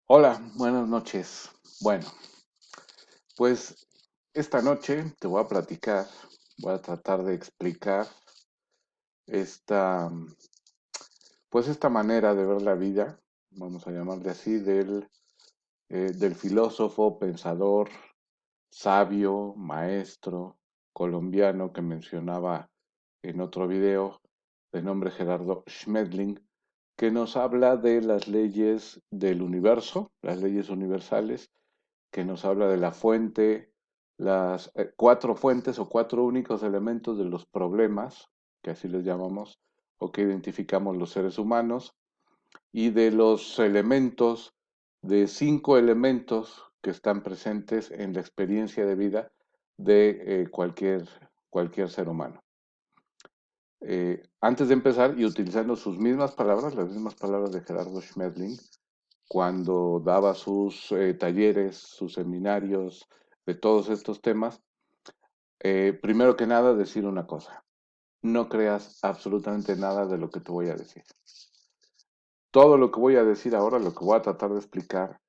Hola, buenas noches. Bueno, pues esta noche te voy a platicar, voy a tratar de explicar esta, pues esta manera de ver la vida, vamos a llamarle así, del filósofo, pensador, sabio, maestro colombiano que mencionaba en otro video, de nombre Gerardo Schmedling, que nos habla de las leyes del universo, las leyes universales, que nos habla de la fuente, las cuatro fuentes o cuatro únicos elementos de los problemas, que así les llamamos, o que identificamos los seres humanos, y de los elementos, de cinco elementos que están presentes en la experiencia de vida de cualquier ser humano. Antes de empezar, y utilizando sus mismas palabras, las mismas palabras de Gerardo Schmedling, cuando daba sus talleres, sus seminarios de todos estos temas, primero que nada decir una cosa, no creas absolutamente nada de lo que te voy a decir. Todo lo que voy a decir ahora, lo que voy a tratar de explicar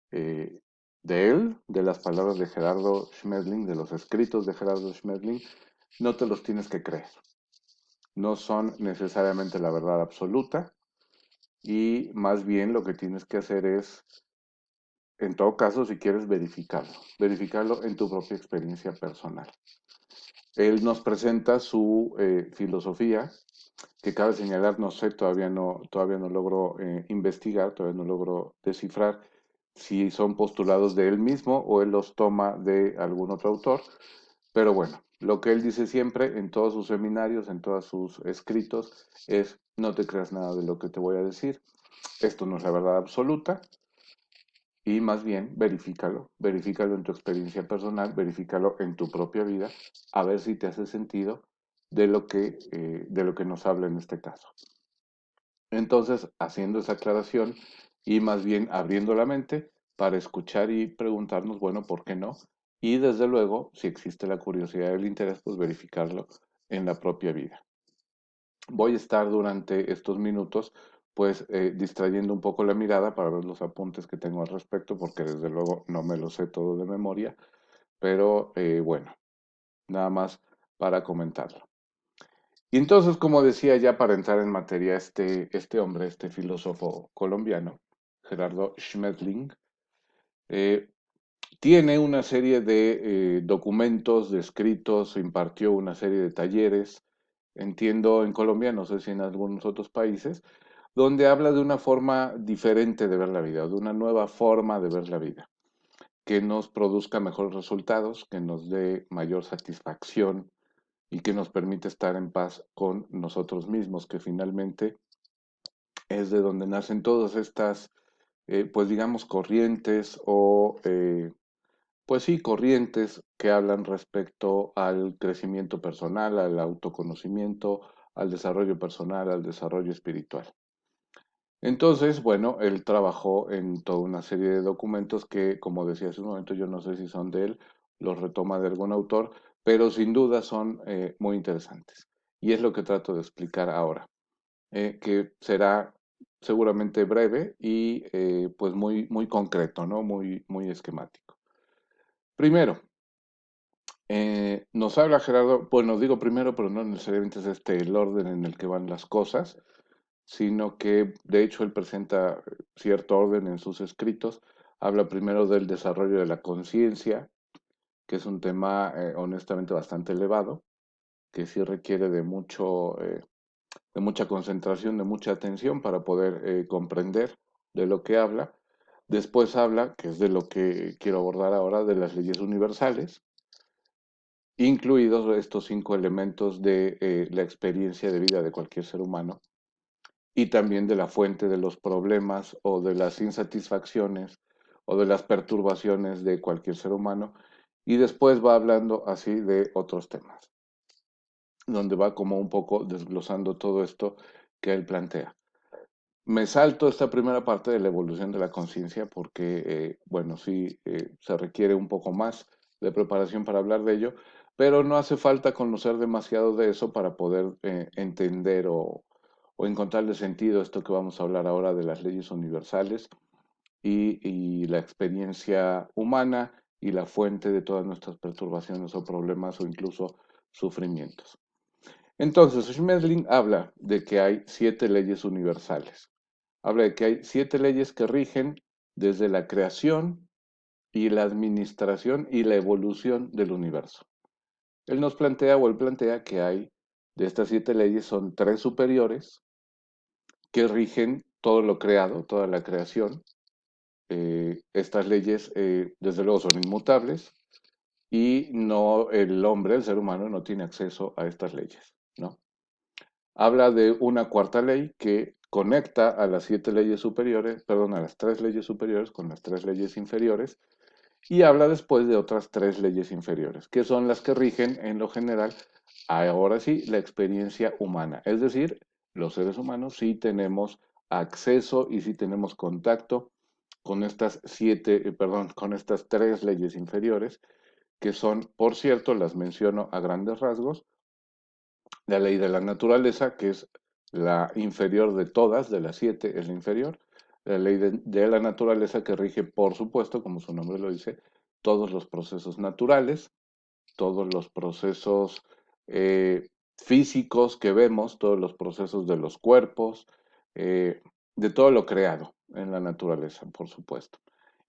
eh, de él, de las palabras de Gerardo Schmedling, de los escritos de Gerardo Schmedling, no te los tienes que creer. No son necesariamente la verdad absoluta y más bien lo que tienes que hacer es, en todo caso, si quieres verificarlo en tu propia experiencia personal. Él nos presenta su filosofía, que cabe señalar, no sé, todavía no logro investigar, todavía no logro descifrar si son postulados de él mismo o él los toma de algún otro autor, pero bueno, lo que él dice siempre en todos sus seminarios, en todos sus escritos, es no te creas nada de lo que te voy a decir, esto no es la verdad absoluta, y más bien verifícalo en tu experiencia personal, verifícalo en tu propia vida, a ver si te hace sentido de lo que nos habla en este caso. Entonces, haciendo esa aclaración y más bien abriendo la mente para escuchar y preguntarnos, bueno, ¿por qué no? Y desde luego, si existe la curiosidad y el interés, pues verificarlo en la propia vida. Voy a estar durante estos minutos, pues, distrayendo un poco la mirada para ver los apuntes que tengo al respecto, porque desde luego no me lo sé todo de memoria, pero bueno, nada más para comentarlo. Y entonces, como decía ya para entrar en materia, este hombre, este filósofo colombiano, Gerardo Schmedling, eh, tiene una serie de documentos, de escritos, impartió una serie de talleres, entiendo en Colombia, no sé si en algunos otros países, donde habla de una forma diferente de ver la vida, de una nueva forma de ver la vida, que nos produzca mejores resultados, que nos dé mayor satisfacción y que nos permite estar en paz con nosotros mismos, que finalmente es de donde nacen todas estas, pues digamos, corrientes pues sí, corrientes que hablan respecto al crecimiento personal, al autoconocimiento, al desarrollo personal, al desarrollo espiritual. Entonces, bueno, él trabajó en toda una serie de documentos que, como decía hace un momento, yo no sé si son de él, los retoma de algún autor, pero sin duda son muy interesantes. Y es lo que trato de explicar ahora, que será seguramente breve y pues muy concreto, ¿no? Muy esquemático. Primero, nos habla Gerardo, bueno, digo primero, pero no necesariamente es este el orden en el que van las cosas, sino que de hecho él presenta cierto orden en sus escritos. Habla primero del desarrollo de la conciencia, que es un tema honestamente bastante elevado, que sí requiere de mucha concentración, de mucha atención para poder comprender de lo que habla. Después habla, que es de lo que quiero abordar ahora, de las leyes universales, incluidos estos cinco elementos de la experiencia de vida de cualquier ser humano y también de la fuente de los problemas o de las insatisfacciones o de las perturbaciones de cualquier ser humano. Y después va hablando así de otros temas, donde va como un poco desglosando todo esto que él plantea. Me salto esta primera parte de la evolución de la conciencia porque, bueno, sí, se requiere un poco más de preparación para hablar de ello, pero no hace falta conocer demasiado de eso para poder entender o encontrarle sentido a esto que vamos a hablar ahora de las leyes universales y la experiencia humana y la fuente de todas nuestras perturbaciones o problemas o incluso sufrimientos. Entonces, Schmedling habla de que hay 7 leyes universales. Habla de que hay 7 leyes que rigen desde la creación y la administración y la evolución del universo. Él plantea que hay, de estas 7 leyes, son 3 superiores que rigen todo lo creado, toda la creación. Estas leyes, desde luego, son inmutables y no el hombre, el ser humano, no tiene acceso a estas leyes, ¿no? Habla de una cuarta ley que conecta a las 7 leyes superiores, perdón, a las 3 leyes superiores con las 3 leyes inferiores, y habla después de otras 3 leyes inferiores, que son las que rigen en lo general, ahora sí, la experiencia humana. Es decir, los seres humanos sí tenemos acceso y sí tenemos contacto con estas con estas 3 leyes inferiores, que son, por cierto, las menciono a grandes rasgos: la ley de la naturaleza, que es la inferior de todas, de las 7 es la inferior; la ley de la naturaleza, que rige, por supuesto, como su nombre lo dice, todos los procesos naturales, todos los procesos físicos que vemos, todos los procesos de los cuerpos, de todo lo creado en la naturaleza, por supuesto.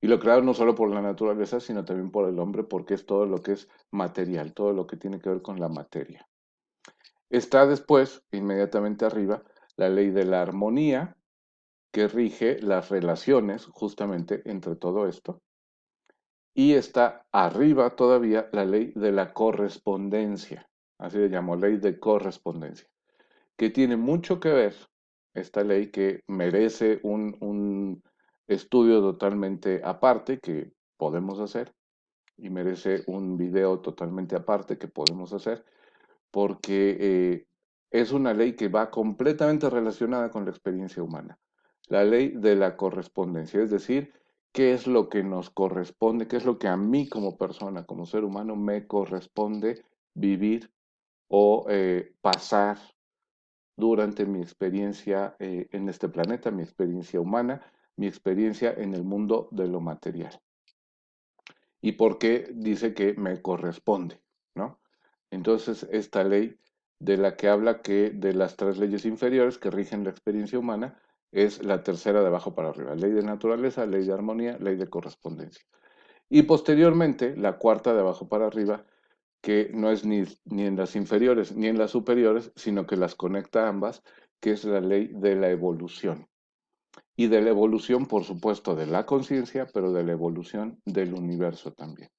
Y lo creado no solo por la naturaleza, sino también por el hombre, porque es todo lo que es material, todo lo que tiene que ver con la materia. Está después, inmediatamente arriba, la ley de la armonía, que rige las relaciones justamente entre todo esto. Y está arriba todavía la ley de la correspondencia, así le llamo, ley de correspondencia, que tiene mucho que ver, esta ley, que merece un estudio totalmente aparte que podemos hacer, y merece un video totalmente aparte que podemos hacer, porque es una ley que va completamente relacionada con la experiencia humana. La ley de la correspondencia, es decir, qué es lo que nos corresponde, qué es lo que a mí como persona, como ser humano, me corresponde vivir o pasar durante mi experiencia en este planeta, mi experiencia humana, mi experiencia en el mundo de lo material. Y por qué dice que me corresponde, ¿no? Entonces, esta ley de la que habla, que de las 3 leyes inferiores que rigen la experiencia humana, es la tercera de abajo para arriba: ley de naturaleza, ley de armonía, ley de correspondencia. Y posteriormente, la cuarta de abajo para arriba, que no es ni en las inferiores ni en las superiores, sino que las conecta ambas, que es la ley de la evolución. Y de la evolución, por supuesto, de la conciencia, pero de la evolución del universo también,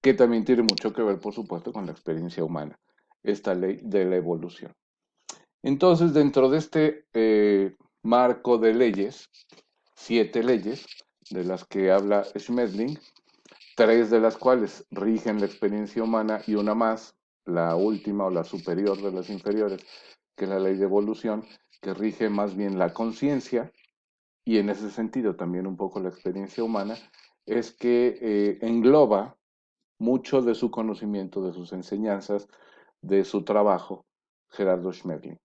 que también tiene mucho que ver, por supuesto, con la experiencia humana, esta ley de la evolución. Entonces, dentro de este marco de leyes, 7 leyes, de las que habla Schmedling, 3 de las cuales rigen la experiencia humana y una más, la última o la superior de las inferiores, que es la ley de evolución, que rige más bien la conciencia y en ese sentido también un poco la experiencia humana, es que engloba mucho de su conocimiento, de sus enseñanzas, de su trabajo, Gerardo Schmedling.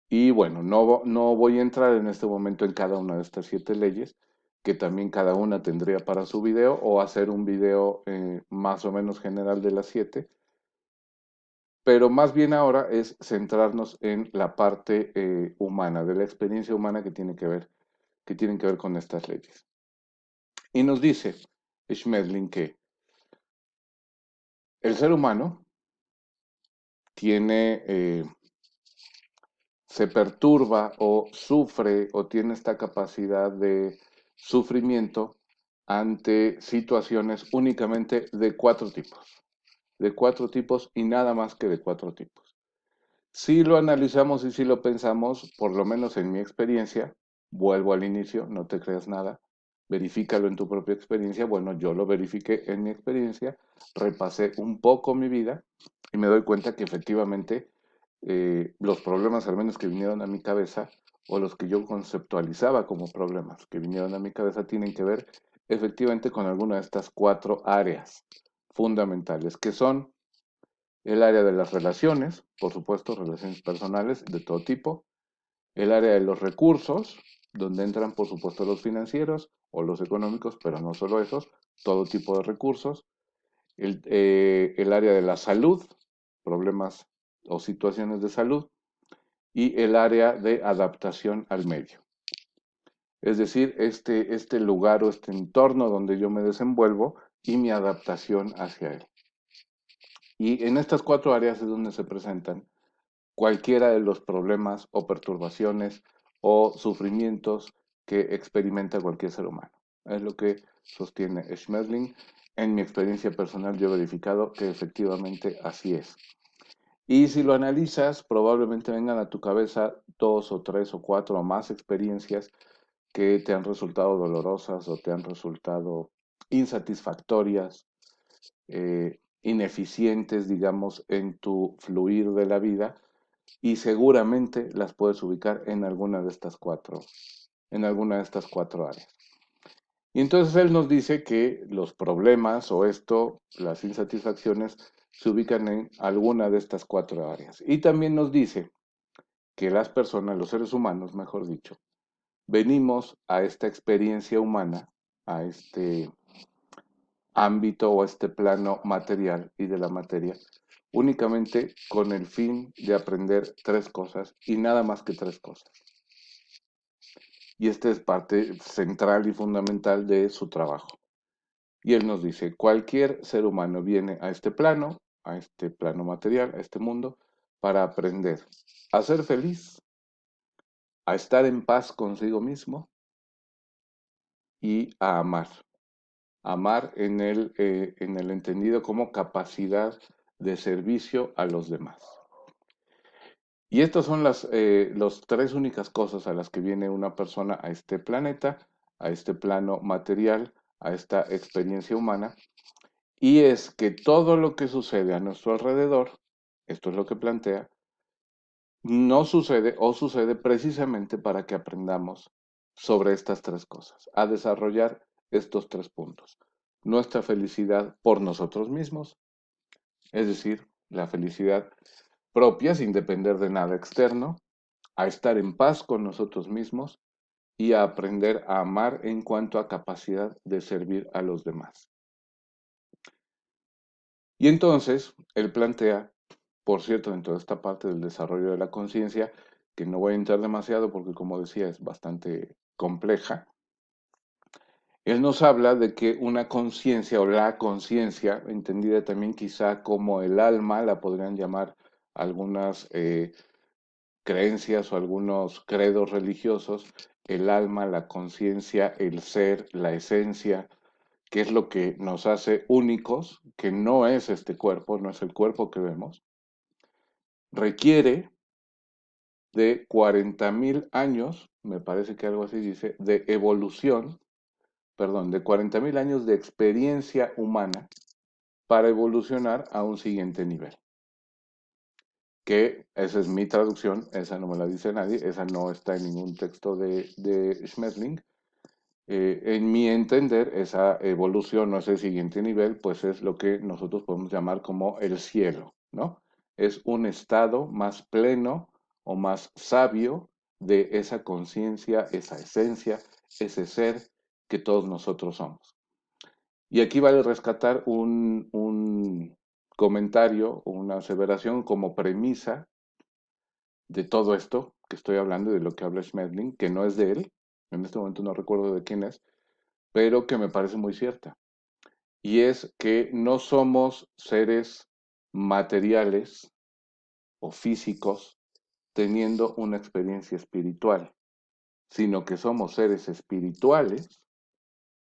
Y bueno, no voy a entrar en este momento en cada una de estas 7 leyes, que también cada una tendría para su video, o hacer un video más o menos general de las 7, pero más bien ahora es centrarnos en la parte humana, de la experiencia humana que tienen que ver con estas leyes. Y nos dice Schmedling que el ser humano tiene, se perturba o sufre o tiene esta capacidad de sufrimiento ante situaciones únicamente de 4 tipos y nada más que de 4 tipos. Si lo analizamos y si lo pensamos, por lo menos en mi experiencia, vuelvo al inicio, no te creas nada, verifícalo en tu propia experiencia. Bueno, yo lo verifiqué en mi experiencia, repasé un poco mi vida y me doy cuenta que efectivamente los problemas, al menos que vinieron a mi cabeza, o los que yo conceptualizaba como problemas que vinieron a mi cabeza, tienen que ver efectivamente con alguna de estas 4 áreas fundamentales, que son el área de las relaciones, por supuesto, relaciones personales de todo tipo; el área de los recursos, donde entran, por supuesto, los financieros o los económicos, pero no solo esos, todo tipo de recursos, el área de la salud, problemas o situaciones de salud, y el área de adaptación al medio. Es decir, este lugar o este entorno donde yo me desenvuelvo y mi adaptación hacia él. Y en estas cuatro áreas es donde se presentan cualquiera de los problemas o perturbaciones o sufrimientos que experimenta cualquier ser humano. Es lo que sostiene Schmetling. En mi experiencia personal yo he verificado que efectivamente así es. Y si lo analizas, probablemente vengan a tu cabeza dos o tres o cuatro o más experiencias que te han resultado dolorosas o te han resultado insatisfactorias, ineficientes, digamos, en tu fluir de la vida, y seguramente las puedes ubicar en alguna de estas cuatro áreas. Y entonces él nos dice que los problemas o las insatisfacciones, se ubican en alguna de estas cuatro áreas. Y también nos dice que las personas, los seres humanos, mejor dicho, venimos a esta experiencia humana, a este ámbito o a este plano material y de la materia, únicamente con el fin de aprender tres cosas y nada más que tres cosas. Y esta es parte central y fundamental de su trabajo. Y él nos dice, cualquier ser humano viene a este plano material, a este mundo, para aprender a ser feliz, a estar en paz consigo mismo y a amar. Amar en el entendido como capacidad de servicio a los demás. Y estas son las tres únicas cosas a las que viene una persona a este planeta, a este plano material, a esta experiencia humana. Y es que todo lo que sucede a nuestro alrededor, esto es lo que plantea, no sucede o sucede precisamente para que aprendamos sobre estas tres cosas, a desarrollar estos tres puntos. Nuestra felicidad por nosotros mismos, es decir, la felicidad propia sin depender de nada externo, a estar en paz con nosotros mismos y a aprender a amar en cuanto a capacidad de servir a los demás. Y entonces, él plantea, por cierto, en toda esta parte del desarrollo de la conciencia, que no voy a entrar demasiado porque, como decía, es bastante compleja, él nos habla de que una conciencia o la conciencia, entendida también quizá como el alma, la podrían llamar algunas creencias o algunos credos religiosos, el alma, la conciencia, el ser, la esencia, que es lo que nos hace únicos, que no es este cuerpo, no es el cuerpo que vemos, requiere de 40.000 años, me parece que algo así dice, de evolución, perdón, de 40.000 años de experiencia humana para evolucionar a un siguiente nivel. Que esa es mi traducción, esa no me la dice nadie, esa no está en ningún texto de Schmetling. En mi entender, esa evolución o ese siguiente nivel, pues es lo que nosotros podemos llamar como el cielo, ¿no? Es un estado más pleno o más sabio de esa conciencia, esa esencia, ese ser que todos nosotros somos. Y aquí vale rescatar un comentario o una aseveración como premisa de todo esto que estoy hablando, de lo que habla Schmetling, que no es de él, en este momento no recuerdo de quién es, pero que me parece muy cierta. Y es que no somos seres materiales o físicos teniendo una experiencia espiritual, sino que somos seres espirituales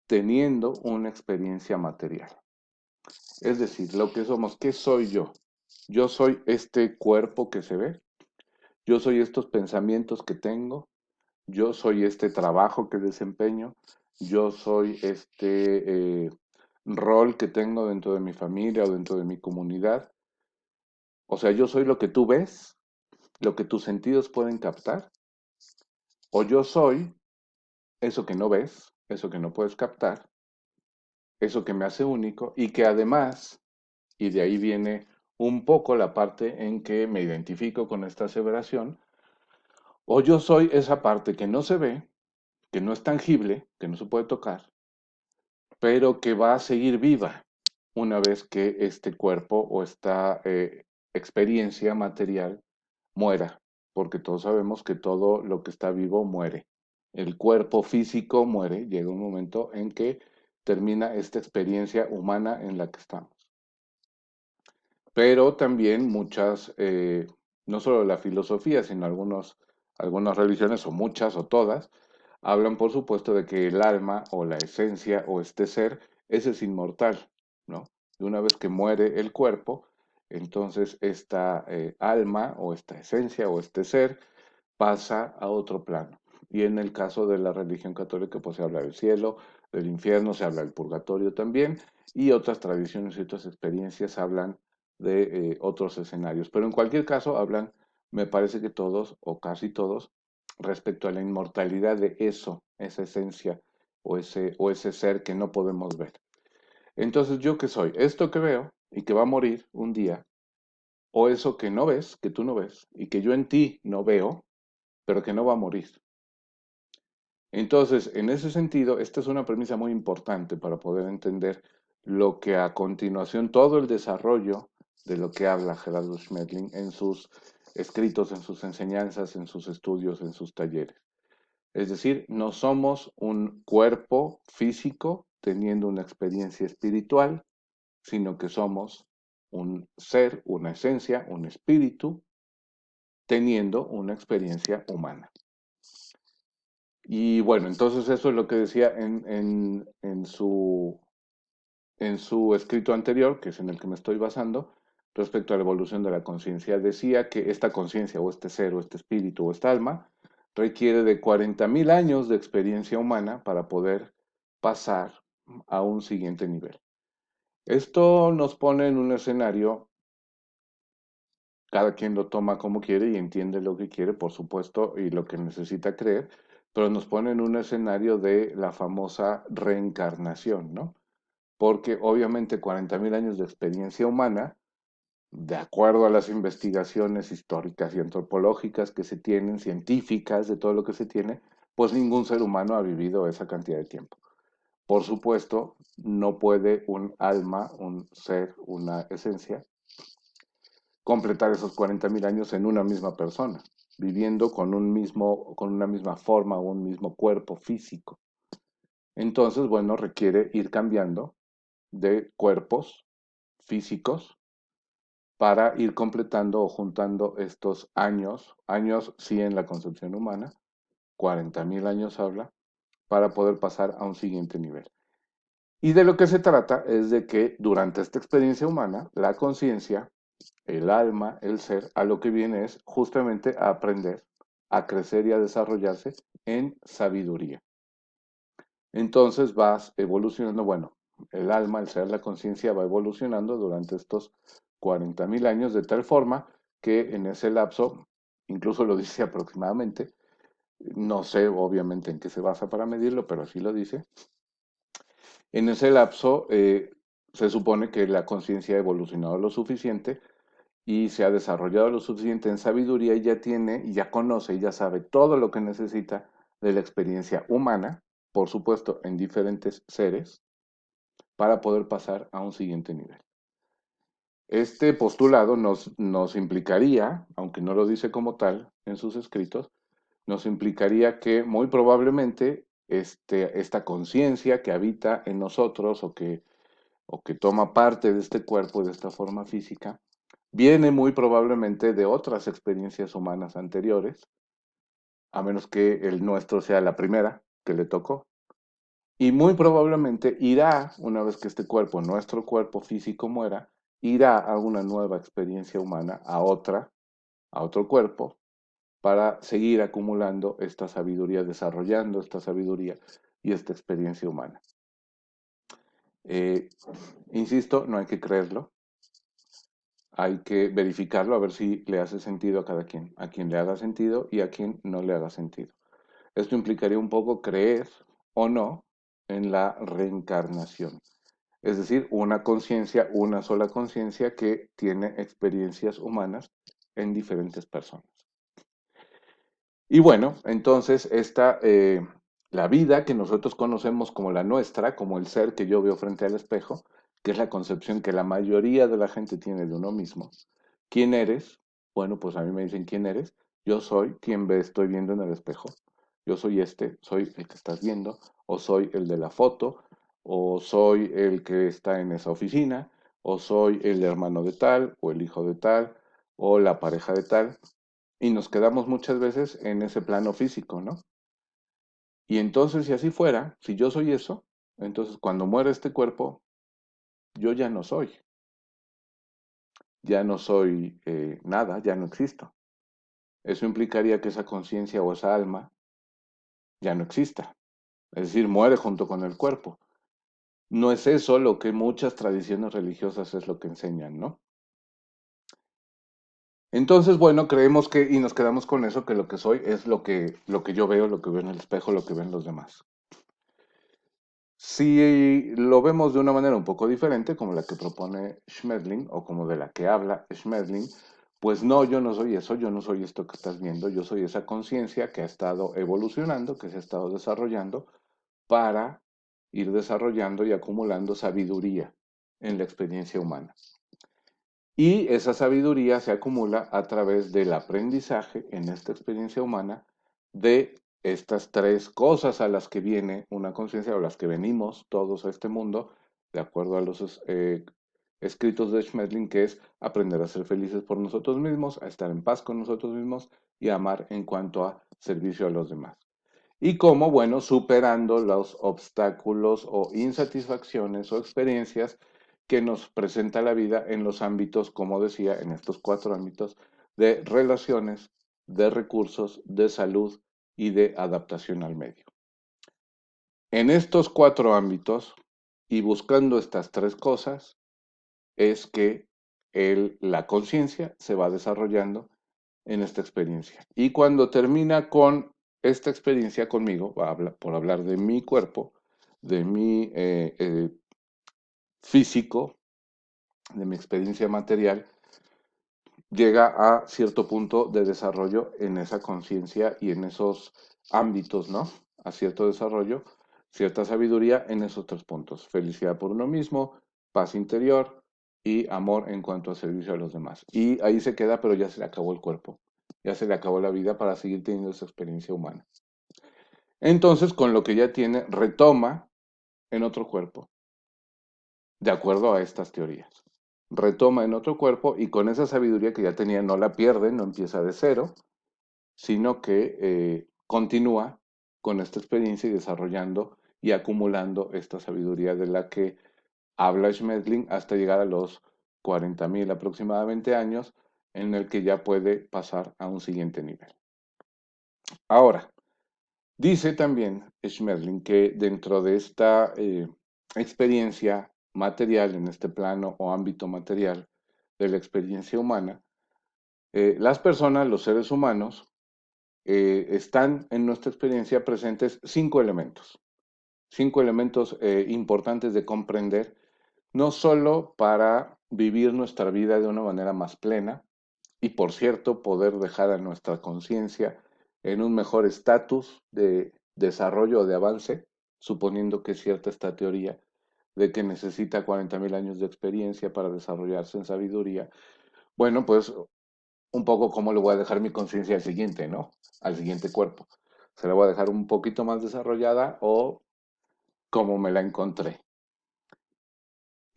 teniendo una experiencia material. Es decir, lo que somos, ¿qué soy yo? Yo soy este cuerpo que se ve, yo soy estos pensamientos que tengo, yo soy este trabajo que desempeño, yo soy este rol que tengo dentro de mi familia o dentro de mi comunidad. O sea, yo soy lo que tú ves, lo que tus sentidos pueden captar, o yo soy eso que no ves, eso que no puedes captar, eso que me hace único y que además, y de ahí viene un poco la parte en que me identifico con esta aseveración, o yo soy esa parte que no se ve, que no es tangible, que no se puede tocar, pero que va a seguir viva una vez que este cuerpo o esta experiencia material muera, porque todos sabemos que todo lo que está vivo muere. El cuerpo físico muere, llega un momento en que termina esta experiencia humana en la que estamos. Pero también muchas, no solo la filosofía, sino algunas religiones, o muchas, o todas, hablan, por supuesto, de que el alma, o la esencia, o este ser, ese es inmortal, ¿no? Y una vez que muere el cuerpo, entonces esta alma, o esta esencia, o este ser, pasa a otro plano. Y en el caso de la religión católica, pues se habla del cielo, del infierno, se habla del purgatorio también, y otras tradiciones y otras experiencias hablan de otros escenarios. Pero en cualquier caso, hablan, me parece que todos, o casi todos, respecto a la inmortalidad de eso, esa esencia, o ese ser que no podemos ver. Entonces, ¿yo qué soy? Esto que veo y que va a morir un día, o eso que no ves, que tú no ves, y que yo en ti no veo, pero que no va a morir. Entonces, en ese sentido, esta es una premisa muy importante para poder entender lo que a continuación, todo el desarrollo de lo que habla Gerardo Schmetling en sus escritos, en sus enseñanzas, en sus estudios, en sus talleres. Es decir, no somos un cuerpo físico teniendo una experiencia espiritual, sino que somos un ser, una esencia, un espíritu teniendo una experiencia humana. Y bueno, entonces eso es lo que decía en su escrito anterior, que es en el que me estoy basando, respecto a la evolución de la conciencia. Decía que esta conciencia, o este ser, o este espíritu, o esta alma, requiere de 40.000 años de experiencia humana para poder pasar a un siguiente nivel. Esto nos pone en un escenario, cada quien lo toma como quiere y entiende lo que quiere, por supuesto, y lo que necesita creer, pero nos pone en un escenario de la famosa reencarnación, ¿no? Porque obviamente 40.000 años de experiencia humana, de acuerdo a las investigaciones históricas y antropológicas que se tienen, científicas, de todo lo que se tiene, pues ningún ser humano ha vivido esa cantidad de tiempo. Por supuesto, no puede un alma, un ser, una esencia, completar esos 40.000 años en una misma persona, viviendo con una misma forma o un mismo cuerpo físico. Entonces, bueno, requiere ir cambiando de cuerpos físicos para ir completando o juntando estos años sí en la concepción humana, 40.000 años habla, para poder pasar a un siguiente nivel. Y de lo que se trata es de que durante esta experiencia humana, la conciencia, el alma, el ser, a lo que viene es justamente a aprender, a crecer y a desarrollarse en sabiduría. Entonces vas evolucionando, bueno, el alma, el ser, la conciencia va evolucionando durante estos 40.000 años de tal forma que en ese lapso, incluso lo dice aproximadamente, no sé obviamente en qué se basa para medirlo, pero así lo dice, en ese lapso se supone que la conciencia ha evolucionado lo suficiente y se ha desarrollado lo suficiente en sabiduría y ya tiene, y ya conoce, y ya sabe todo lo que necesita de la experiencia humana, por supuesto, en diferentes seres, para poder pasar a un siguiente nivel. Este postulado nos implicaría, aunque no lo dice como tal en sus escritos, nos implicaría que muy probablemente esta conciencia que habita en nosotros o que toma parte de este cuerpo, de esta forma física, viene muy probablemente de otras experiencias humanas anteriores, a menos que el nuestro sea la primera que le tocó. Y muy probablemente irá, una vez que este cuerpo, nuestro cuerpo físico muera, irá a una nueva experiencia humana, a otro cuerpo, para seguir acumulando esta sabiduría, desarrollando esta sabiduría y esta experiencia humana. Eh, Insisto, no hay que creerlo, hay que verificarlo a ver si le hace sentido a cada quien, a quien le haga sentido y a quien no le haga sentido. Esto implicaría un poco creer o no en la reencarnación. Es decir, una conciencia, una sola conciencia que tiene experiencias humanas en diferentes personas. Y bueno, entonces La vida que nosotros conocemos como la nuestra, como el ser que yo veo frente al espejo, que es la concepción que la mayoría de la gente tiene de uno mismo. ¿Quién eres? Bueno, pues a mí me dicen quién eres. Yo soy quien estoy viendo en el espejo. Yo soy soy el que estás viendo, o soy el de la foto, o soy el que está en esa oficina, o soy el hermano de tal, o el hijo de tal, o la pareja de tal. Y nos quedamos muchas veces en ese plano físico, ¿no? Y entonces, si así fuera, si yo soy eso, entonces cuando muere este cuerpo, yo ya no soy nada, ya no existo. Eso implicaría que esa conciencia o esa alma ya no exista, es decir, muere junto con el cuerpo. No es eso lo que muchas tradiciones religiosas es lo que enseñan, ¿no? Entonces, bueno, creemos que, y nos quedamos con eso, que lo que soy es lo que yo veo, lo que veo en el espejo, lo que ven los demás. Si lo vemos de una manera un poco diferente, como la que propone Schmedling o como de la que habla Schmedling, pues no, yo no soy eso, yo no soy esto que estás viendo, yo soy esa conciencia que ha estado evolucionando, que se ha estado desarrollando para ir desarrollando y acumulando sabiduría en la experiencia humana. Y esa sabiduría se acumula a través del aprendizaje en esta experiencia humana de estas tres cosas a las que viene una conciencia o las que venimos todos a este mundo, de acuerdo a los escritos de Schmedling, que es aprender a ser felices por nosotros mismos, a estar en paz con nosotros mismos y a amar en cuanto a servicio a los demás. Y cómo, bueno, superando los obstáculos o insatisfacciones o experiencias que nos presenta la vida en los ámbitos, como decía, en estos cuatro ámbitos de relaciones, de recursos, de salud y de adaptación al medio. En estos cuatro ámbitos y buscando estas tres cosas es que la conciencia se va desarrollando en esta experiencia. Y cuando termina con esta experiencia conmigo, por hablar de mi cuerpo, de mi físico, de mi experiencia material, llega a cierto punto de desarrollo en esa conciencia y en esos ámbitos, ¿no? A cierto desarrollo, cierta sabiduría en esos tres puntos. Felicidad por uno mismo, paz interior y amor en cuanto a servicio a los demás. Y ahí se queda, pero ya se le acabó el cuerpo, ya se le acabó la vida para seguir teniendo esa experiencia humana. Entonces, con lo que ya tiene, retoma en otro cuerpo, de acuerdo a estas teorías. Retoma en otro cuerpo y con esa sabiduría que ya tenía no la pierde, no empieza de cero, sino que continúa con esta experiencia y desarrollando y acumulando esta sabiduría de la que habla Schmetling hasta llegar a los 40.000 aproximadamente años, en el que ya puede pasar a un siguiente nivel. Ahora, dice también Schmetling que dentro de esta experiencia material, en este plano o ámbito material de la experiencia humana, las personas, los seres humanos, están en nuestra experiencia presentes cinco elementos importantes de comprender, no solo para vivir nuestra vida de una manera más plena y, por cierto, poder dejar a nuestra conciencia en un mejor estatus de desarrollo o de avance, suponiendo que es cierta esta teoría de que necesita 40.000 años de experiencia para desarrollarse en sabiduría. Bueno, pues un poco cómo le voy a dejar mi conciencia al siguiente, ¿no? Al siguiente cuerpo. ¿Se la voy a dejar un poquito más desarrollada o como me la encontré?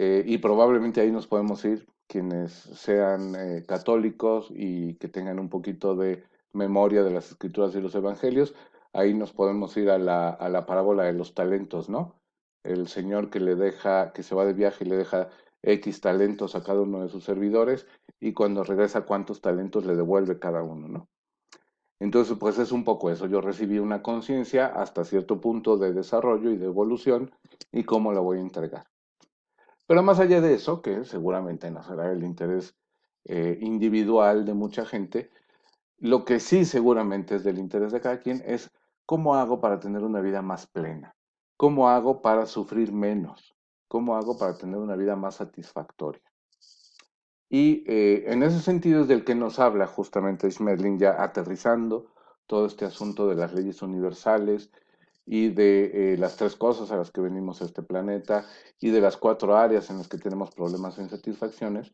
Y probablemente ahí nos podemos ir quienes sean católicos y que tengan un poquito de memoria de las escrituras y los evangelios. Ahí nos podemos ir a la parábola de los talentos, ¿no? El señor que le deja, que se va de viaje y le deja X talentos a cada uno de sus servidores y cuando regresa cuántos talentos le devuelve cada uno, ¿no? Entonces, pues es un poco eso. Yo recibí una conciencia hasta cierto punto de desarrollo y de evolución y cómo la voy a entregar. Pero más allá de eso, que seguramente no será el interés individual de mucha gente, lo que sí seguramente es del interés de cada quien es cómo hago para tener una vida más plena, cómo hago para sufrir menos, cómo hago para tener una vida más satisfactoria. Y en ese sentido es del que nos habla justamente Schmedling, ya aterrizando todo este asunto de las leyes universales y de las tres cosas a las que venimos a este planeta y de las cuatro áreas en las que tenemos problemas e insatisfacciones,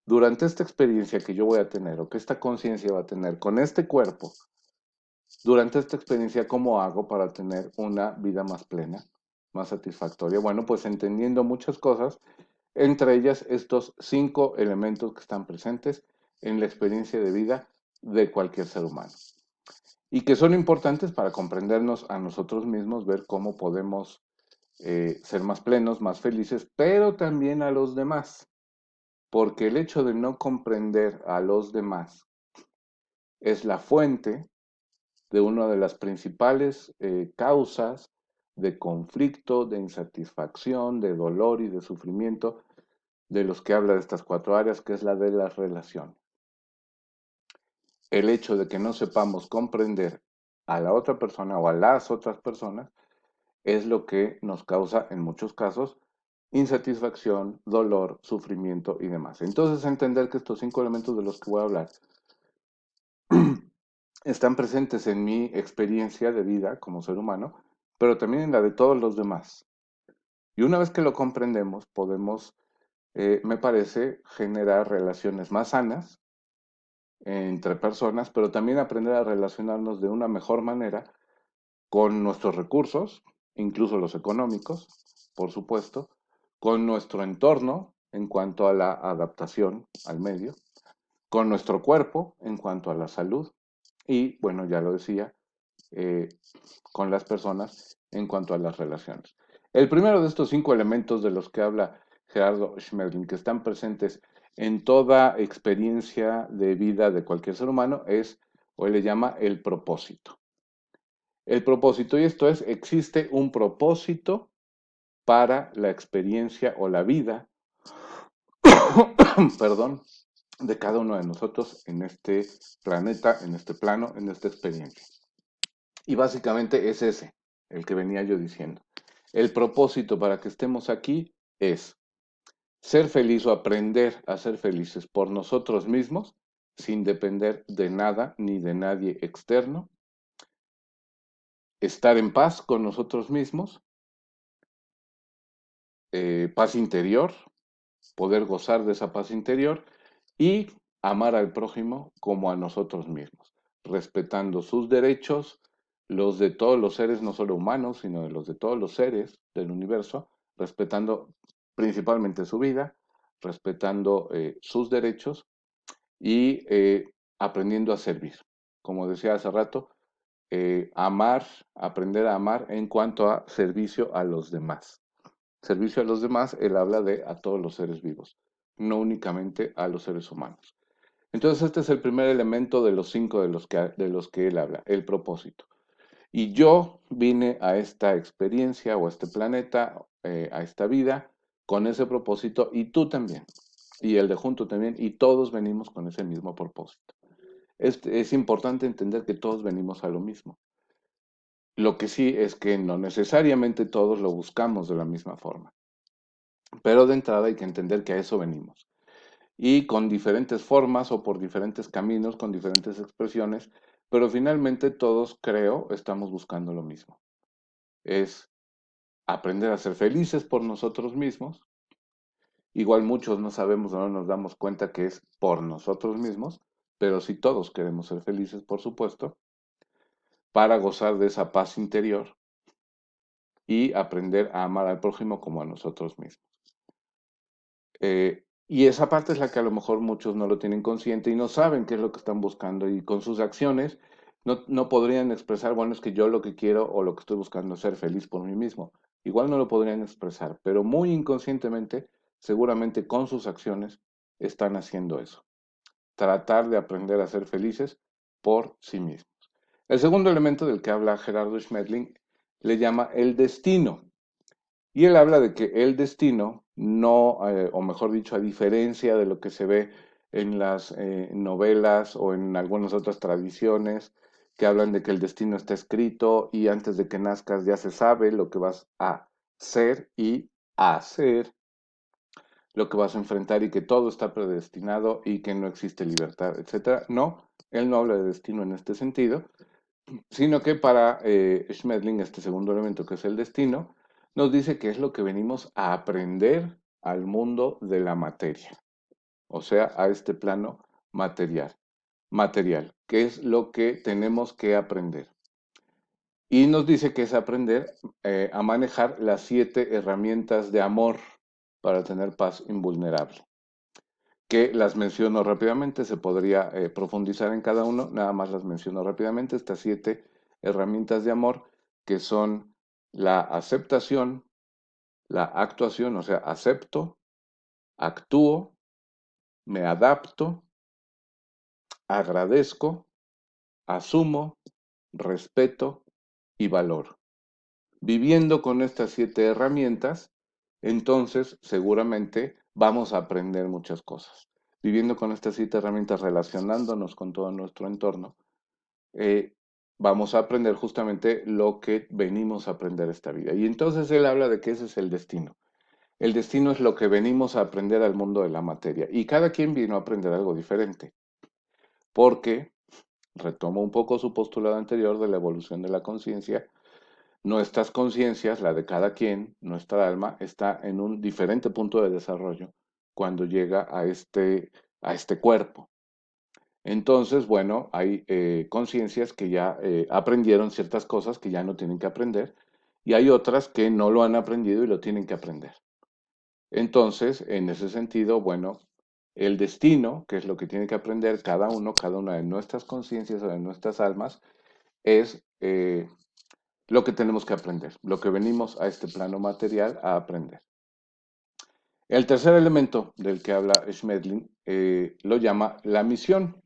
durante esta experiencia que yo voy a tener o que esta conciencia va a tener con este cuerpo, durante esta experiencia, ¿cómo hago para tener una vida más plena, más satisfactoria? Bueno, pues entendiendo muchas cosas, entre ellas estos 5 elementos que están presentes en la experiencia de vida de cualquier ser humano y que son importantes para comprendernos a nosotros mismos, ver cómo podemos ser más plenos, más felices, pero también a los demás, porque el hecho de no comprender a los demás es la fuente de una de las principales causas de conflicto, de insatisfacción, de dolor y de sufrimiento de los que habla de estas cuatro áreas, que es la de las relaciones. El hecho de que no sepamos comprender a la otra persona o a las otras personas es lo que nos causa en muchos casos insatisfacción, dolor, sufrimiento y demás. Entonces entender que estos 5 elementos de los que voy a hablar están presentes en mi experiencia de vida como ser humano, pero también en la de todos los demás. Y una vez que lo comprendemos, podemos, me parece, generar relaciones más sanas entre personas, pero también aprender a relacionarnos de una mejor manera con nuestros recursos, incluso los económicos, por supuesto, con nuestro entorno en cuanto a la adaptación al medio, con nuestro cuerpo en cuanto a la salud y, bueno, ya lo decía, eh, con las personas en cuanto a las relaciones. El primero de estos 5 elementos de los que habla Gerardo Schmerling, que están presentes en toda experiencia de vida de cualquier ser humano, es, o él le llama, el propósito. El propósito, y esto es, existe un propósito para la experiencia o la vida, perdón, de cada uno de nosotros en este planeta, en este plano, en esta experiencia. Y básicamente es ese, el que venía yo diciendo. El propósito para que estemos aquí es ser feliz o aprender a ser felices por nosotros mismos, sin depender de nada ni de nadie externo, estar en paz con nosotros mismos, paz interior, poder gozar de esa paz interior y amar al prójimo como a nosotros mismos, respetando sus derechos, los de todos los seres, no solo humanos, sino de los de todos los seres del universo, respetando principalmente su vida, respetando sus derechos y aprendiendo a servir. Como decía hace rato, amar, aprender a amar en cuanto a servicio a los demás. Servicio a los demás, él habla de a todos los seres vivos, no únicamente a los seres humanos. Entonces, este es el primer elemento de los 5 de los que él habla, el propósito. Y yo vine a esta experiencia o a este planeta, a esta vida, con ese propósito y tú también, y el de junto también, y todos venimos con ese mismo propósito. Es importante entender que todos venimos a lo mismo. Lo que sí es que no necesariamente todos lo buscamos de la misma forma. Pero de entrada hay que entender que a eso venimos. Y con diferentes formas o por diferentes caminos, con diferentes expresiones, pero finalmente todos, creo, estamos buscando lo mismo. Es aprender a ser felices por nosotros mismos. Igual muchos no sabemos o no nos damos cuenta que es por nosotros mismos, pero sí todos queremos ser felices, por supuesto, para gozar de esa paz interior y aprender a amar al prójimo como a nosotros mismos. Y esa parte es la que a lo mejor muchos no lo tienen consciente y no saben qué es lo que están buscando y con sus acciones no podrían expresar, bueno, es que yo lo que quiero o lo que estoy buscando es ser feliz por mí mismo. Igual no lo podrían expresar, pero muy inconscientemente, seguramente con sus acciones, están haciendo eso. Tratar de aprender a ser felices por sí mismos. El segundo elemento del que habla Gerardo Schmetling le llama el destino. Y él habla de que el destino no, o mejor dicho, a diferencia de lo que se ve en las novelas o en algunas otras tradiciones que hablan de que el destino está escrito y antes de que nazcas ya se sabe lo que vas a ser y a hacer, lo que vas a enfrentar y que todo está predestinado y que no existe libertad, etcétera. No, él no habla de destino en este sentido, sino que para Schmedling, este segundo elemento que es el destino, nos dice que es lo que venimos a aprender al mundo de la materia, o sea, a este plano material, que es lo que tenemos que aprender. Y nos dice que es aprender a manejar las 7 herramientas de amor para tener paz invulnerable, que las menciono rápidamente, se podría profundizar en cada uno, nada más las menciono rápidamente, estas 7 herramientas de amor, que son la aceptación, la actuación, o sea, acepto, actúo, me adapto, agradezco, asumo, respeto y valoro. Viviendo con estas 7 herramientas, entonces seguramente vamos a aprender muchas cosas. Viviendo con estas 7 herramientas, relacionándonos con todo nuestro entorno, eh, vamos a aprender justamente lo que venimos a aprender esta vida. Y entonces él habla de que ese es el destino. El destino es lo que venimos a aprender al mundo de la materia. Y cada quien vino a aprender algo diferente. Porque, retomo un poco su postulado anterior de la evolución de la conciencia, nuestras conciencias, la de cada quien, nuestra alma, está en un diferente punto de desarrollo cuando llega a este cuerpo. Entonces, bueno, hay conciencias que ya aprendieron ciertas cosas que ya no tienen que aprender y hay otras que no lo han aprendido y lo tienen que aprender. Entonces, en ese sentido, bueno, el destino, que es lo que tiene que aprender cada una de nuestras conciencias o de nuestras almas, es lo que tenemos que aprender, lo que venimos a este plano material a aprender. El tercer elemento del que habla Schmedling lo llama la misión.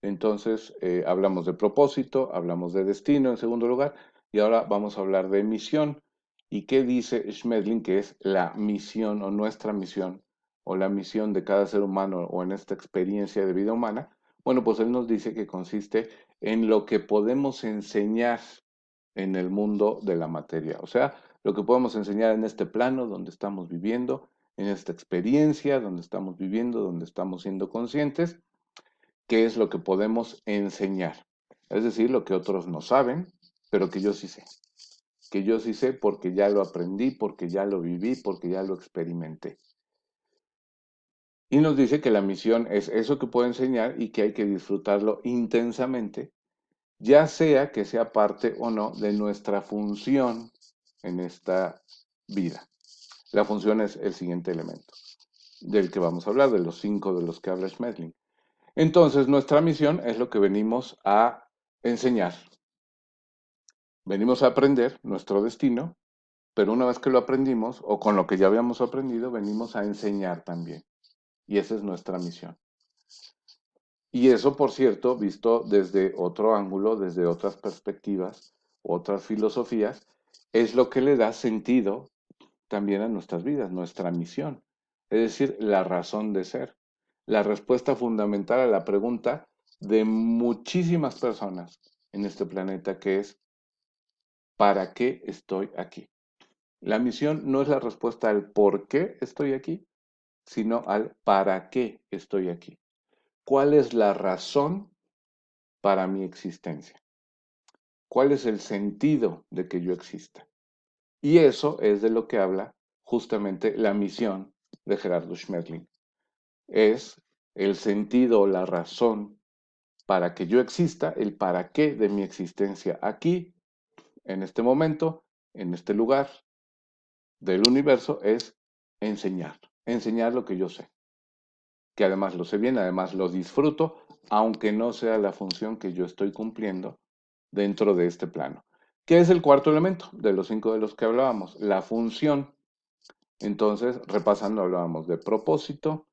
Entonces, hablamos de propósito, hablamos de destino en segundo lugar, y ahora vamos a hablar de misión. ¿Y qué dice Schmedling que es la misión o nuestra misión o la misión de cada ser humano o en esta experiencia de vida humana? Bueno, pues él nos dice que consiste en lo que podemos enseñar en el mundo de la materia, o sea, lo que podemos enseñar en este plano donde estamos viviendo, en esta experiencia donde estamos viviendo, donde estamos siendo conscientes qué es lo que podemos enseñar. Es decir, lo que otros no saben, pero que yo sí sé. Que yo sí sé porque ya lo aprendí, porque ya lo viví, porque ya lo experimenté. Y nos dice que la misión es eso que puedo enseñar y que hay que disfrutarlo intensamente, ya sea que sea parte o no de nuestra función en esta vida. La función es el siguiente elemento del que vamos a hablar, de los 5 de los que habla Schmedling. Entonces, nuestra misión es lo que venimos a enseñar. Venimos a aprender nuestro destino, pero una vez que lo aprendimos, o con lo que ya habíamos aprendido, venimos a enseñar también. Y esa es nuestra misión. Y eso, por cierto, visto desde otro ángulo, desde otras perspectivas, otras filosofías, es lo que le da sentido también a nuestras vidas, nuestra misión. Es decir, la razón de ser. La respuesta fundamental a la pregunta de muchísimas personas en este planeta que es, ¿para qué estoy aquí? La misión no es la respuesta al por qué estoy aquí, sino al para qué estoy aquí. ¿Cuál es la razón para mi existencia? ¿Cuál es el sentido de que yo exista? Y eso es de lo que habla justamente la misión de Gerardo Schmerling. Es el sentido, la razón para que yo exista, el para qué de mi existencia aquí, en este momento, en este lugar del universo, es enseñar, enseñar lo que yo sé, que además lo sé bien, además lo disfruto, aunque no sea la función que yo estoy cumpliendo dentro de este plano. ¿Qué es el cuarto elemento de los 5 de los que hablábamos? La función. Entonces, repasando, hablábamos de propósito,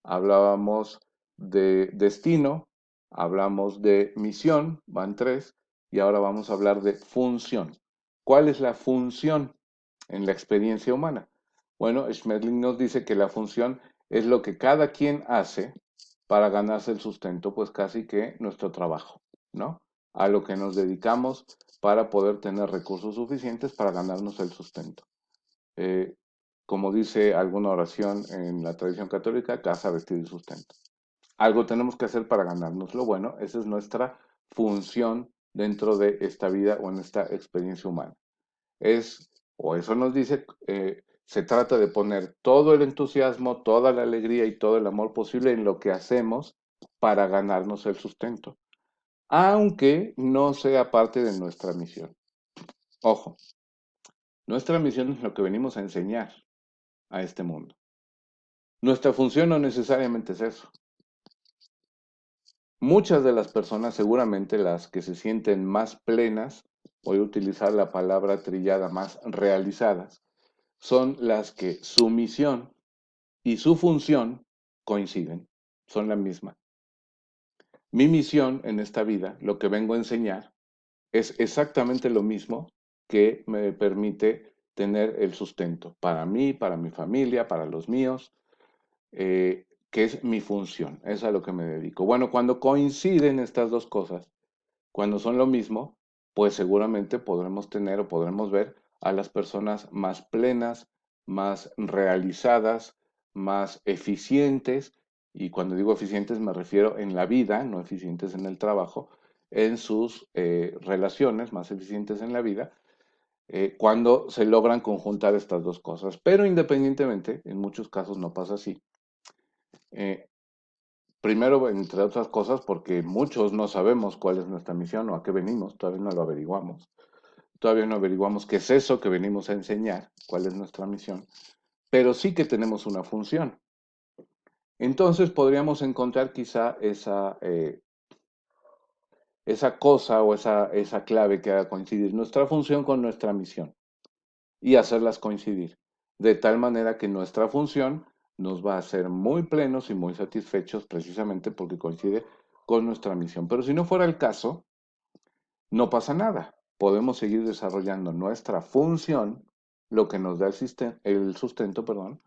hablábamos de destino, hablamos de misión, van 3, y ahora vamos a hablar de función. ¿Cuál es la función en la experiencia humana? Bueno, Schmedling nos dice que la función es lo que cada quien hace para ganarse el sustento, pues casi que nuestro trabajo, ¿no? A lo que nos dedicamos para poder tener recursos suficientes para ganarnos el sustento. Eh, como dice alguna oración en la tradición católica, casa, vestido y sustento. Algo tenemos que hacer para ganarnos lo bueno, esa es nuestra función dentro de esta vida o en esta experiencia humana. O eso nos dice, se trata de poner todo el entusiasmo, toda la alegría y todo el amor posible en lo que hacemos para ganarnos el sustento, aunque no sea parte de nuestra misión. Ojo, nuestra misión es lo que venimos a enseñar a este mundo. Nuestra función no necesariamente es eso. Muchas de las personas, seguramente las que se sienten más plenas, voy a utilizar la palabra trillada, más realizadas, son las que su misión y su función coinciden, son la misma. Mi misión en esta vida, lo que vengo a enseñar, es exactamente lo mismo que me permite tener el sustento para mí, para mi familia, para los míos, que es mi función, es a lo que me dedico. Bueno, cuando coinciden estas dos cosas, cuando son lo mismo, pues seguramente podremos tener o podremos ver a las personas más plenas, más realizadas, más eficientes, y cuando digo eficientes me refiero en la vida, no eficientes en el trabajo, en sus relaciones, más eficientes en la vida, cuando se logran conjuntar estas dos cosas. Pero independientemente, en muchos casos no pasa así. Eh, Primero, entre otras cosas, porque muchos no sabemos cuál es nuestra misión o a qué venimos, todavía no lo averiguamos. Todavía no averiguamos qué es eso que venimos a enseñar, cuál es nuestra misión, pero sí que tenemos una función. Entonces podríamos encontrar quizá esa cosa o esa clave que haga coincidir nuestra función con nuestra misión y hacerlas coincidir, de tal manera que nuestra función nos va a hacer muy plenos y muy satisfechos precisamente porque coincide con nuestra misión. Pero si no fuera el caso, no pasa nada. Podemos seguir desarrollando nuestra función, lo que nos da el sustento, perdón,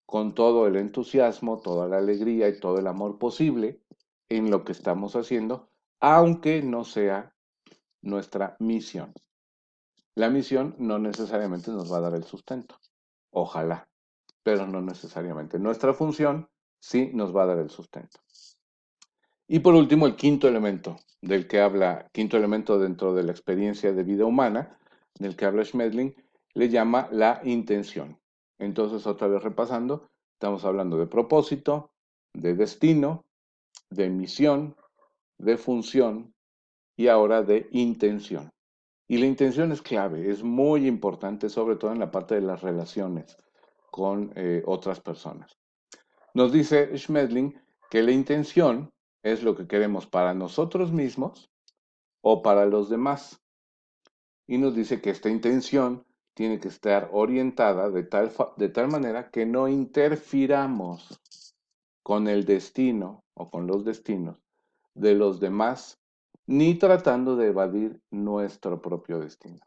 con todo el entusiasmo, toda la alegría y todo el amor posible en lo que estamos haciendo, aunque no sea nuestra misión. La misión no necesariamente nos va a dar el sustento. Ojalá, pero no necesariamente. Nuestra función sí nos va a dar el sustento. Y por último, el quinto elemento del que habla, quinto elemento dentro de la experiencia de vida humana, del que habla Schmedling, le llama la intención. Entonces, otra vez repasando, estamos hablando de propósito, de destino, de misión, de función y ahora de intención. Y la intención es clave, es muy importante, sobre todo en la parte de las relaciones con otras personas. Nos dice Schmedling que la intención es lo que queremos para nosotros mismos o para los demás. Y nos dice que esta intención tiene que estar orientada de tal manera que no interfiramos con el destino o con los destinos de los demás, ni tratando de evadir nuestro propio destino.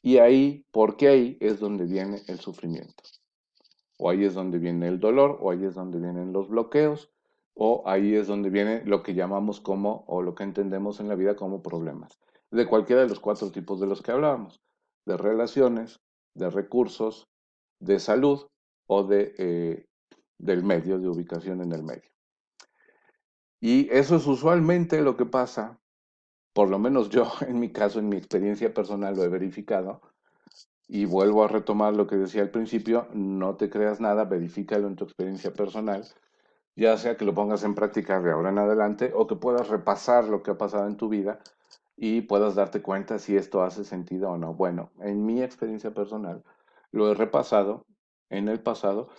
Y ahí, porque ahí es donde viene el sufrimiento. O ahí es donde viene el dolor, o ahí es donde vienen los bloqueos, o ahí es donde viene lo que llamamos como, o lo que entendemos en la vida como problemas. De cualquiera de los cuatro tipos de los que hablábamos, de relaciones, de recursos, de salud o del medio, de ubicación en el medio. Y eso es usualmente lo que pasa, por lo menos yo en mi caso, en mi experiencia personal lo he verificado, y vuelvo a retomar lo que decía al principio, no te creas nada, verifícalo en tu experiencia personal, ya sea que lo pongas en práctica de ahora en adelante o que puedas repasar lo que ha pasado en tu vida y puedas darte cuenta si esto hace sentido o no. Bueno, en mi experiencia personal lo he repasado en el pasado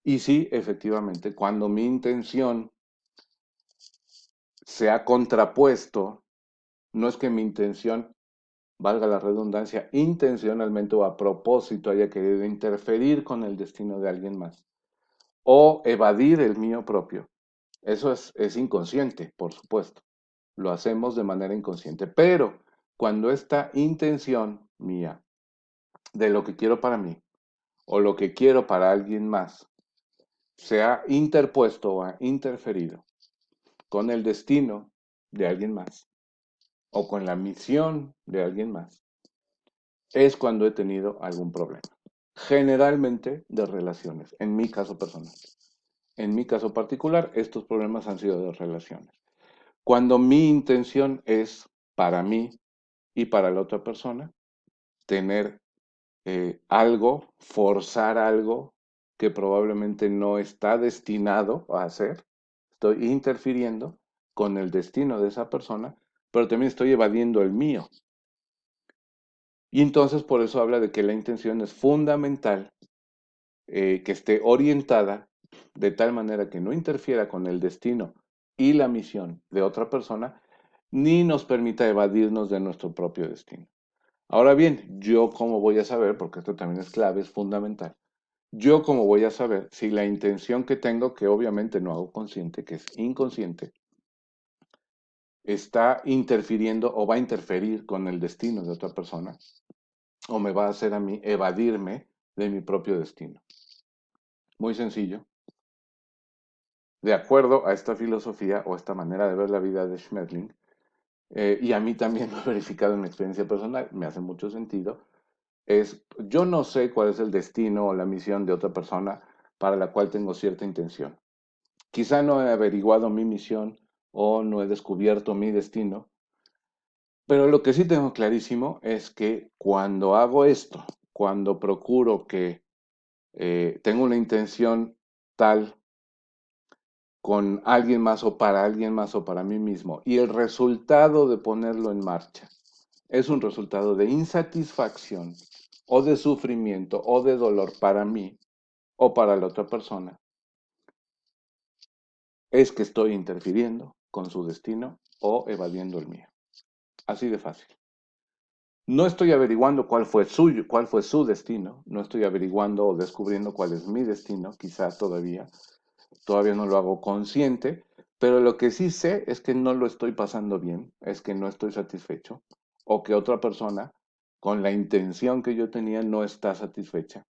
y sí, efectivamente, cuando mi intención se ha contrapuesto, no es que mi intención, valga la redundancia, intencionalmente o a propósito haya querido interferir con el destino de alguien más o evadir el mío propio. Eso es inconsciente, por supuesto. Lo hacemos de manera inconsciente. Pero cuando esta intención mía de lo que quiero para mí o lo que quiero para alguien más se ha interpuesto o ha interferido con el destino de alguien más o con la misión de alguien más, es cuando he tenido algún problema. Generalmente de relaciones, en mi caso personal. En mi caso particular, estos problemas han sido de relaciones. Cuando mi intención es para mí y para la otra persona, tener algo, forzar algo que probablemente no está destinado a hacer. Estoy interfiriendo con el destino de esa persona, pero también estoy evadiendo el mío. Y entonces por eso habla de que la intención es fundamental, que esté orientada de tal manera que no interfiera con el destino y la misión de otra persona, ni nos permita evadirnos de nuestro propio destino. Ahora bien, yo cómo voy a saber, porque esto también es clave, es fundamental, yo cómo voy a saber si la intención que tengo, que obviamente no hago consciente, que es inconsciente, está interfiriendo o va a interferir con el destino de otra persona, o me va a hacer a mí evadirme de mi propio destino. Muy sencillo. De acuerdo a esta filosofía o esta manera de ver la vida de Schmetling, y a mí también lo he verificado en mi experiencia personal, me hace mucho sentido, yo no sé cuál es el destino o la misión de otra persona para la cual tengo cierta intención. Quizá no he averiguado mi misión o no he descubierto mi destino, pero lo que sí tengo clarísimo es que cuando hago esto, cuando procuro que tengo una intención tal con alguien más o para alguien más o para mí mismo, y el resultado de ponerlo en marcha es un resultado de insatisfacción o de sufrimiento o de dolor para mí o para la otra persona, es que estoy interfiriendo con su destino o evadiendo el mío. Así de fácil. No estoy averiguando cuál fue su destino, no estoy averiguando o descubriendo cuál es mi destino, quizá todavía no lo hago consciente, pero lo que sí sé es que no lo estoy pasando bien, es que no estoy satisfecho, o que otra persona, con la intención que yo tenía, no está satisfecha.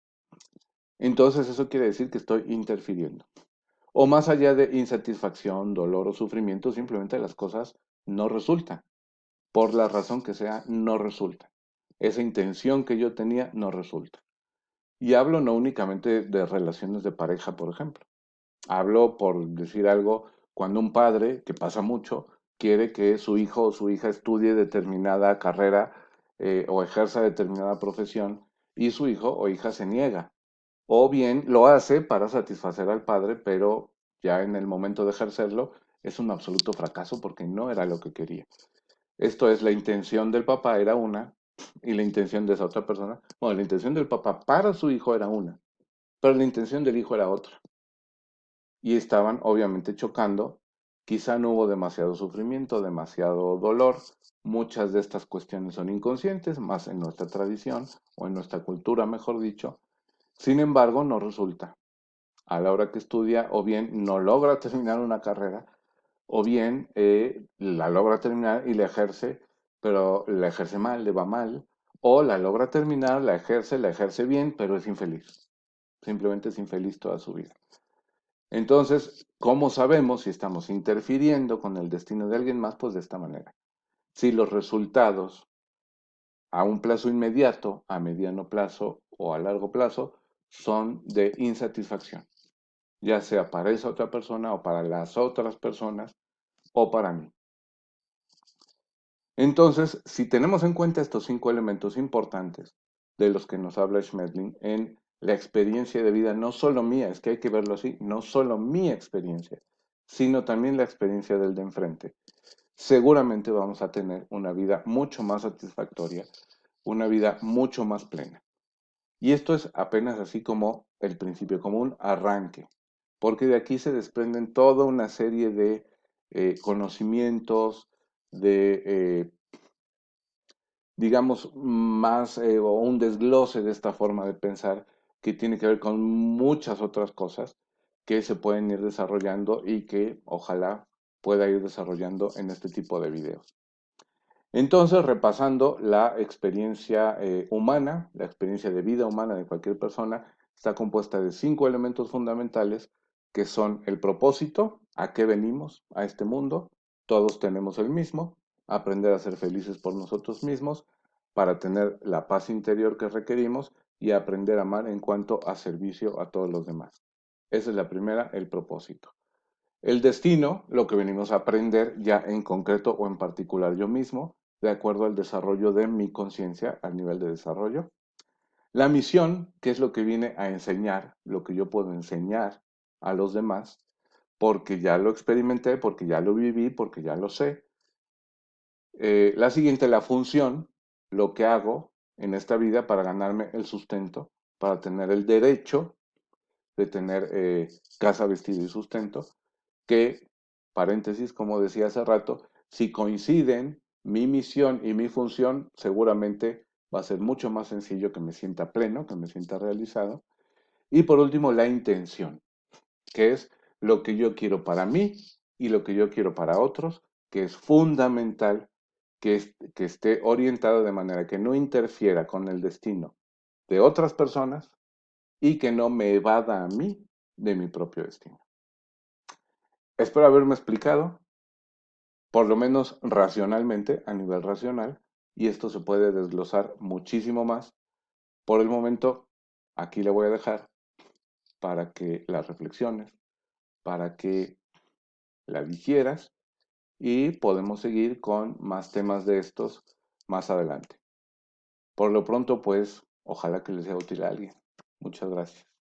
Entonces eso quiere decir que estoy interfiriendo. O más allá de insatisfacción, dolor o sufrimiento, simplemente las cosas no resultan. Por la razón que sea, no resulta. Esa intención que yo tenía no resulta. Y hablo no únicamente de relaciones de pareja, por ejemplo. Hablo, por decir algo, cuando un padre, que pasa mucho, quiere que su hijo o su hija estudie determinada carrera o ejerza determinada profesión y su hijo o hija se niega. O bien lo hace para satisfacer al padre, pero ya en el momento de ejercerlo es un absoluto fracaso porque no era lo que quería. Esto es, la intención del papá era una y la intención de esa otra persona, bueno, la intención del papá para su hijo era una, pero la intención del hijo era otra. Y estaban obviamente chocando. Quizá no hubo demasiado sufrimiento, demasiado dolor. Muchas de estas cuestiones son inconscientes, más en nuestra tradición o en nuestra cultura, mejor dicho. Sin embargo, no resulta. A la hora que estudia, o bien no logra terminar una carrera, o bien la logra terminar y la ejerce, pero la ejerce mal, le va mal, o la logra terminar, la ejerce bien, pero es infeliz. Simplemente es infeliz toda su vida. Entonces, ¿cómo sabemos si estamos interfiriendo con el destino de alguien más? Pues de esta manera. Si los resultados a un plazo inmediato, a mediano plazo o a largo plazo son de insatisfacción, ya sea para esa otra persona o para las otras personas o para mí. Entonces, si tenemos en cuenta estos 5 elementos importantes de los que nos habla Schmetling en la experiencia de vida, no solo mía, es que hay que verlo así, no solo mi experiencia, sino también la experiencia del de enfrente, seguramente vamos a tener una vida mucho más satisfactoria, una vida mucho más plena. Y esto es apenas así como el principio, como un arranque, porque de aquí se desprenden toda una serie de conocimientos, de digamos, más o un desglose de esta forma de pensar que tiene que ver con muchas otras cosas que se pueden ir desarrollando y que ojalá pueda ir desarrollando en este tipo de videos. Entonces, repasando la experiencia humana, la experiencia de vida humana de cualquier persona, está compuesta de 5 elementos fundamentales que son el propósito, a qué venimos a este mundo, todos tenemos el mismo, aprender a ser felices por nosotros mismos para tener la paz interior que requerimos y aprender a amar en cuanto a servicio a todos los demás. Esa es la primera, el propósito. El destino, lo que venimos a aprender ya en concreto o en particular yo mismo, de acuerdo al desarrollo de mi conciencia, al nivel de desarrollo. La misión, que es lo que viene a enseñar, lo que yo puedo enseñar a los demás, porque ya lo experimenté, porque ya lo viví, porque ya lo sé. La siguiente, la función, lo que hago en esta vida para ganarme el sustento, para tener el derecho de tener casa, vestido y sustento, que, paréntesis, como decía hace rato, si coinciden mi misión y mi función, seguramente va a ser mucho más sencillo que me sienta pleno, que me sienta realizado. Y por último, la intención, que es lo que yo quiero para mí y lo que yo quiero para otros, que es fundamental que esté orientado de manera que no interfiera con el destino de otras personas y que no me evada a mí de mi propio destino. Espero haberme explicado, por lo menos racionalmente, a nivel racional, y esto se puede desglosar muchísimo más. Por el momento, aquí le voy a dejar para que las reflexiones, para que la digieras y podemos seguir con más temas de estos más adelante. Por lo pronto, pues, ojalá que les sea útil a alguien. Muchas gracias.